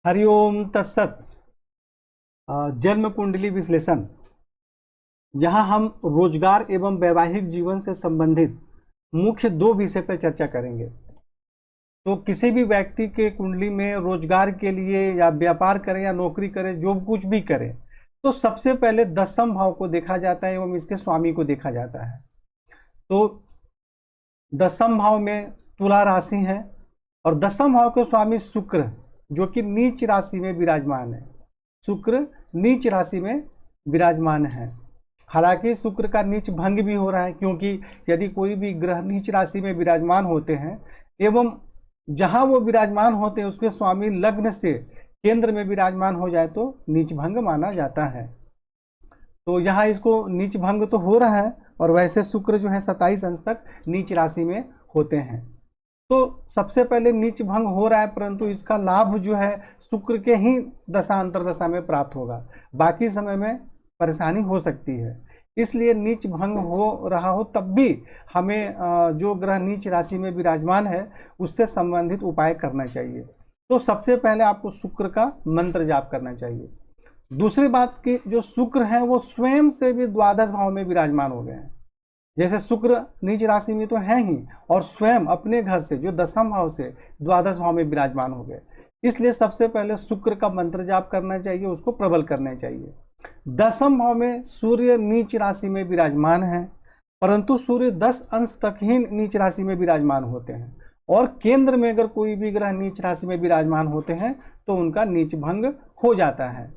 हरिओम तत्सत। जन्म कुंडली विश्लेषण। यहाँ हम रोजगार एवं वैवाहिक जीवन से संबंधित मुख्य दो विषय पर चर्चा करेंगे। तो किसी भी व्यक्ति के कुंडली में रोजगार के लिए या व्यापार करें या नौकरी करें, जो कुछ भी करें, तो सबसे पहले दसम भाव को देखा जाता है एवं इसके स्वामी को देखा जाता है। तो दसम भाव में तुला राशि है और दसम भाव के स्वामी शुक्र जो कि नीच राशि में विराजमान है। शुक्र नीच राशि में विराजमान है। हालांकि शुक्र का नीच भंग भी हो रहा है, क्योंकि यदि कोई भी ग्रह नीच राशि में विराजमान होते हैं एवं जहां वो विराजमान होते हैं उसके स्वामी लग्न से केंद्र में विराजमान हो जाए तो नीच भंग माना जाता है। तो यहाँ इसको नीच भंग तो हो रहा है, और वैसे शुक्र जो है 27 अंश तक नीच राशि में होते हैं। तो सबसे पहले नीच भंग हो रहा है, परंतु इसका लाभ जो है शुक्र के ही दशा अंतरदशा में प्राप्त होगा। बाकी समय में परेशानी हो सकती है, इसलिए नीच भंग हो रहा हो तब भी हमें जो ग्रह नीच राशि में विराजमान है उससे संबंधित उपाय करना चाहिए। तो सबसे पहले आपको शुक्र का मंत्र जाप करना चाहिए। दूसरी बात कि जो शुक्र है वो स्वयं से भी द्वादश भाव में विराजमान हो गए हैं। जैसे शुक्र नीच राशि में तो है ही, और स्वयं अपने घर से जो दसम भाव से द्वादश भाव में विराजमान हो गए, इसलिए सबसे पहले शुक्र का मंत्र जाप करना चाहिए, उसको प्रबल करना चाहिए। दसम भाव में सूर्य नीच राशि में विराजमान है, परंतु सूर्य 10 अंश तक ही नीच राशि में विराजमान होते हैं, और केंद्र में अगर कोई भी ग्रह नीच राशि में विराजमान होते हैं तो उनका नीच भंग हो जाता है।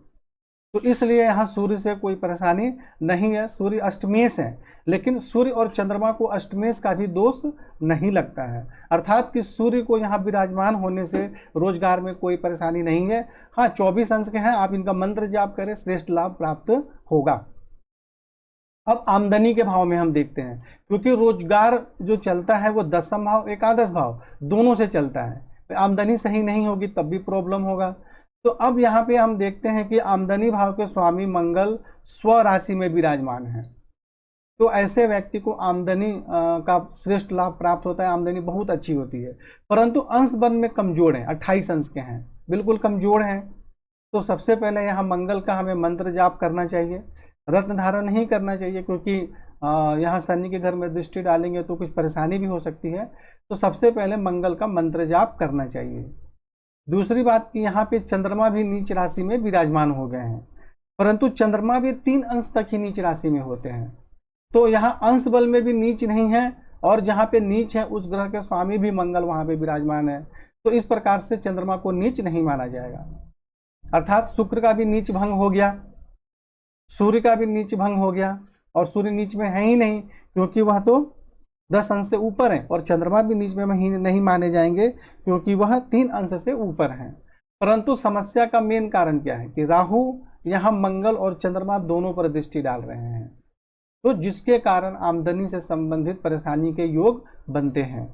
तो इसलिए यहाँ सूर्य से कोई परेशानी नहीं है। सूर्य अष्टमेश है, लेकिन सूर्य और चंद्रमा को अष्टमेश का भी दोष नहीं लगता है, अर्थात कि सूर्य को यहाँ विराजमान होने से रोजगार में कोई परेशानी नहीं है। हाँ, 24 अंश के हैं, आप इनका मंत्र जाप करें, श्रेष्ठ लाभ प्राप्त होगा। अब आमदनी के भाव में हम देखते हैं, क्योंकि रोजगार जो चलता है वो दसम भाव एकादश भाव दोनों से चलता है। आमदनी सही नहीं होगी तब भी प्रॉब्लम होगा। तो अब यहाँ पे हम देखते हैं कि आमदनी भाव के स्वामी मंगल स्व राशि में विराजमान है। तो ऐसे व्यक्ति को आमदनी का श्रेष्ठ लाभ प्राप्त होता है, आमदनी बहुत अच्छी होती है, परंतु अंश बल में कमजोर हैं, 28 अंश के हैं, बिल्कुल कमजोर हैं। तो सबसे पहले यहाँ मंगल का हमें मंत्र जाप करना चाहिए। रत्न धारण नहीं करना चाहिए, क्योंकि यहाँ शनि के घर में दृष्टि डालेंगे तो कुछ परेशानी भी हो सकती है। तो सबसे पहले मंगल का मंत्र जाप करना चाहिए। दूसरी बात कि यहाँ पे चंद्रमा भी नीच राशि में विराजमान हो गए हैं, परंतु चंद्रमा भी 3 अंश तक ही नीच राशि में होते हैं। तो यहाँ अंश बल में भी नीच नहीं है, और जहाँ पे नीच है उस ग्रह के स्वामी भी मंगल वहाँ पे विराजमान है। तो इस प्रकार से चंद्रमा को नीच नहीं माना जाएगा, अर्थात शुक्र का भी नीच भंग हो गया, सूर्य का भी नीच भंग हो गया, और सूर्य नीच में है ही नहीं क्योंकि वह तो 10 अंश से ऊपर है, और चंद्रमा भी नीच में नहीं माने जाएंगे क्योंकि वह 3 अंश से ऊपर हैं। परंतु समस्या का मेन कारण क्या है कि राहु यहाँ मंगल और चंद्रमा दोनों पर दृष्टि डाल रहे हैं, तो जिसके कारण आमदनी से संबंधित परेशानी के योग बनते हैं।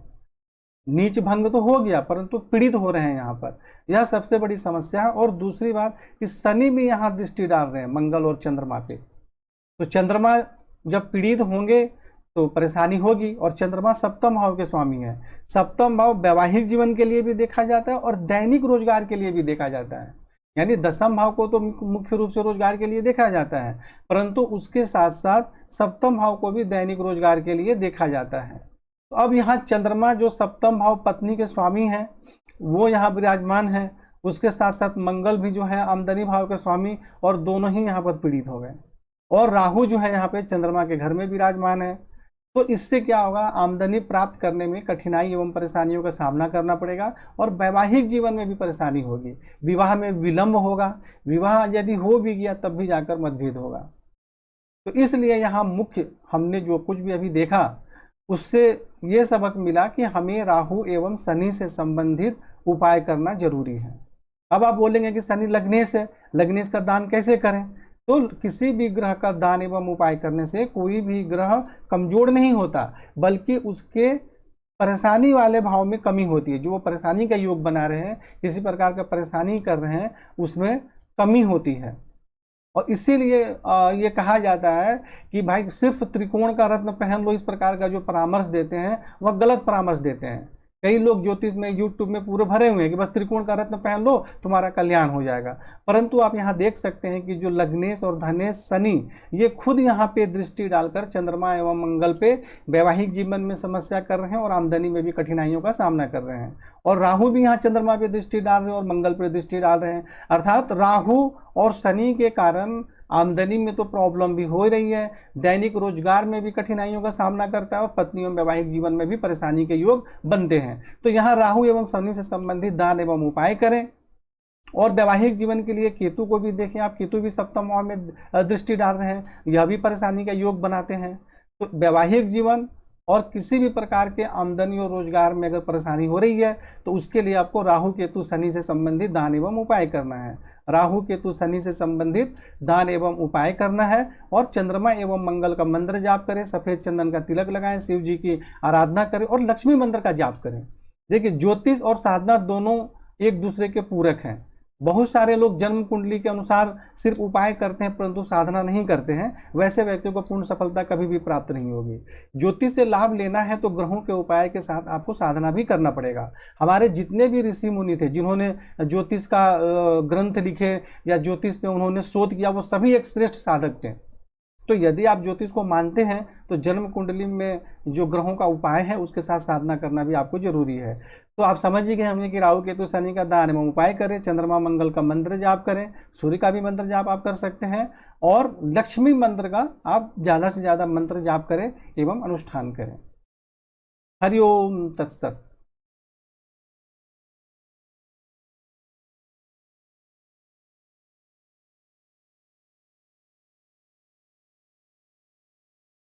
नीच भंग तो हो गया, परंतु पीड़ित हो रहे हैं यहाँ पर, यह सबसे बड़ी समस्या है। और दूसरी बात कि शनि भी यहाँ दृष्टि डाल रहे हैं मंगल और चंद्रमा पे, तो चंद्रमा जब पीड़ित होंगे तो परेशानी होगी। और चंद्रमा सप्तम भाव के स्वामी है। सप्तम भाव वैवाहिक जीवन के लिए भी देखा जाता है और दैनिक रोजगार के लिए भी देखा जाता है। यानी दसम भाव को तो मुख्य रूप से रोजगार के लिए देखा जाता है, परंतु उसके साथ साथ सप्तम भाव को भी दैनिक रोजगार के लिए देखा जाता है। तो अब यहाँ चंद्रमा जो सप्तम भाव पत्नी के स्वामी है वो यहाँ विराजमान है, उसके साथ साथ मंगल भी जो है आमदनी भाव के स्वामी, और दोनों ही यहाँ पर पीड़ित हो गए। और राहु जो है यहाँ पे चंद्रमा के घर में विराजमान है। तो इससे क्या होगा, आमदनी प्राप्त करने में कठिनाई एवं परेशानियों का सामना करना पड़ेगा, और वैवाहिक जीवन में भी परेशानी होगी, विवाह में विलंब होगा, विवाह यदि हो भी गया तब भी जाकर मतभेद होगा। तो इसलिए यहाँ मुख्य हमने जो कुछ भी अभी देखा उससे ये सबक मिला कि हमें राहु एवं शनि से संबंधित उपाय करना जरूरी है। अब आप बोलेंगे कि शनि लग्नेश है, लग्नेश का दान कैसे करें? तो किसी भी ग्रह का दान एवं उपाय करने से कोई भी ग्रह कमजोर नहीं होता, बल्कि उसके परेशानी वाले भाव में कमी होती है। जो वो परेशानी का योग बना रहे हैं, किसी प्रकार का परेशानी कर रहे हैं, उसमें कमी होती है। और इसीलिए ये कहा जाता है कि भाई सिर्फ त्रिकोण का रत्न पहन लो, इस प्रकार का जो परामर्श देते हैं वह गलत परामर्श देते हैं। कई लोग ज्योतिष में यूट्यूब में पूरे भरे हुए हैं कि बस त्रिकोण का रत्न पहन लो तुम्हारा कल्याण हो जाएगा, परंतु आप यहाँ देख सकते हैं कि जो लग्नेश और धनेश शनि ये खुद यहाँ पे दृष्टि डालकर चंद्रमा एवं मंगल पे वैवाहिक जीवन में समस्या कर रहे हैं और आमदनी में भी कठिनाइयों का सामना कर रहे हैं। और राहु भी यहाँ चंद्रमा पे दृष्टि डाल रहे हैं और मंगल पे दृष्टि डाल रहे हैं, अर्थात राहु और शनि के कारण आमदनी में तो प्रॉब्लम भी हो रही है, दैनिक रोजगार में भी कठिनाइयों का सामना करता है और पत्नी एवं वैवाहिक जीवन में भी परेशानी के योग बनते हैं। तो यहाँ राहु एवं शनि से संबंधित दान एवं उपाय करें। और वैवाहिक जीवन के लिए केतु को भी देखें आप, केतु भी सप्तम भाव में दृष्टि डाल रहे हैं, यह भी परेशानी का योग बनाते हैं। तो वैवाहिक जीवन और किसी भी प्रकार के आमदनी और रोजगार में अगर परेशानी हो रही है तो उसके लिए आपको राहु केतु शनि से संबंधित दान एवं उपाय करना है। राहु केतु शनि से संबंधित दान एवं उपाय करना है और चंद्रमा एवं मंगल का मंत्र जाप करें, सफेद चंदन का तिलक लगाएं, शिव जी की आराधना करें और लक्ष्मी मंत्र का जाप करें। देखिए ज्योतिष और साधना दोनों एक दूसरे के पूरक हैं। बहुत सारे लोग जन्म कुंडली के अनुसार सिर्फ उपाय करते हैं परंतु साधना नहीं करते हैं, वैसे व्यक्तियों को पूर्ण सफलता कभी भी प्राप्त नहीं होगी। ज्योतिष से लाभ लेना है तो ग्रहों के उपाय के साथ आपको साधना भी करना पड़ेगा। हमारे जितने भी ऋषि मुनि थे जिन्होंने ज्योतिष का ग्रंथ लिखे या ज्योतिष पे उन्होंने शोध किया, वो सभी एक श्रेष्ठ साधक थे। तो यदि आप ज्योतिष को मानते हैं तो जन्म कुंडली में जो ग्रहों का उपाय है उसके साथ साधना करना भी आपको जरूरी है। तो आप समझ ही गए हमने कि राहु केतु शनि का दान एवं उपाय करें, चंद्रमा मंगल का मंत्र जाप करें, सूर्य का भी मंत्र जाप आप कर सकते हैं और लक्ष्मी मंत्र का आप ज़्यादा से ज़्यादा मंत्र जाप करें एवं अनुष्ठान करें। हरिओम तत्सत।